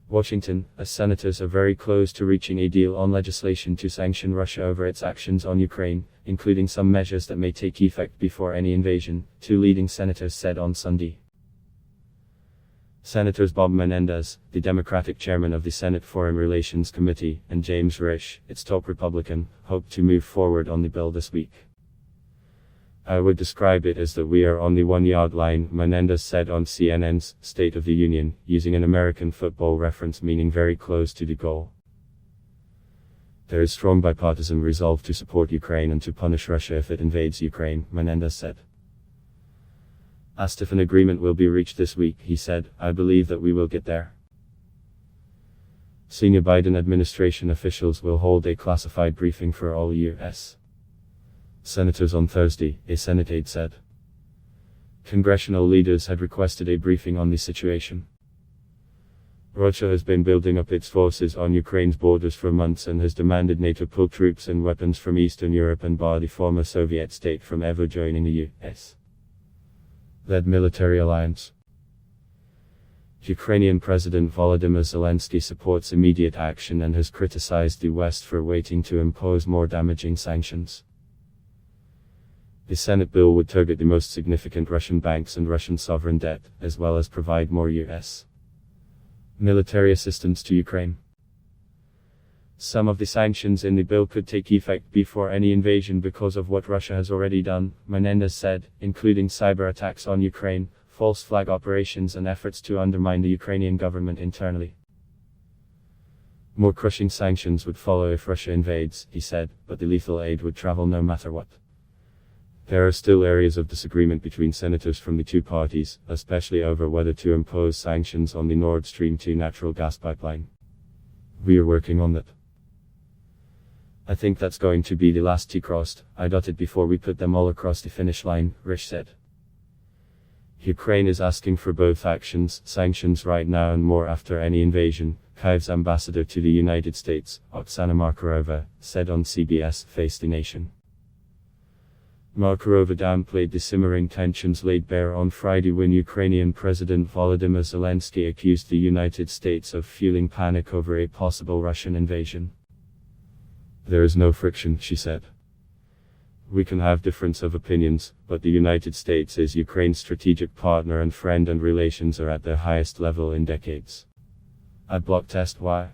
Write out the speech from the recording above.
Washington, as senators are very close to reaching a deal on legislation to sanction Russia over its actions on Ukraine, including some measures that may take effect before any invasion, two leading senators said on Sunday. Senators Bob Menendez, the Democratic chairman of the Senate Foreign Relations Committee, and James Risch, its top Republican, hope to move forward on the bill this week. "I would describe it as that we are on the 1-yard line," Menendez said on CNN's State of the Union, using an American football reference meaning very close to the goal. "There is strong bipartisan resolve to support Ukraine and to punish Russia if it invades Ukraine," Menendez said. Asked if an agreement will be reached this week, he said, "I believe that we will get there." Senior Biden administration officials will hold a classified briefing for all U.S. senators on Thursday, a Senate aide said. Congressional leaders had requested a briefing on the situation. Russia has been building up its forces on Ukraine's borders for months and has demanded NATO pull troops and weapons from Eastern Europe and bar the former Soviet state from ever joining the U.S.-led military alliance. Ukrainian President Volodymyr Zelensky supports immediate action and has criticized the West for waiting to impose more damaging sanctions. The Senate bill would target the most significant Russian banks and Russian sovereign debt, as well as provide more U.S. military assistance to Ukraine. Some of the sanctions in the bill could take effect before any invasion because of what Russia has already done, Menendez said, including cyber attacks on Ukraine, false flag operations and efforts to undermine the Ukrainian government internally. More crushing sanctions would follow if Russia invades, he said, but the lethal aid would travel no matter what. There are still areas of disagreement between senators from the two parties, especially over whether to impose sanctions on the Nord Stream 2 natural gas pipeline. "We are working on that. I think that's going to be the last T crossed, I dotted before we put them all across the finish line," Risch said. Ukraine is asking for both actions, sanctions right now and more after any invasion, Kyiv's ambassador to the United States, Oksana Markarova, said on CBS Face the Nation. Markarova downplayed the simmering tensions laid bare on Friday when Ukrainian President Volodymyr Zelensky accused the United States of fueling panic over a possible Russian invasion. "There is no friction," she said. "We can have difference of opinions, but the United States is Ukraine's strategic partner and friend and relations are at their highest level in decades. I block test why.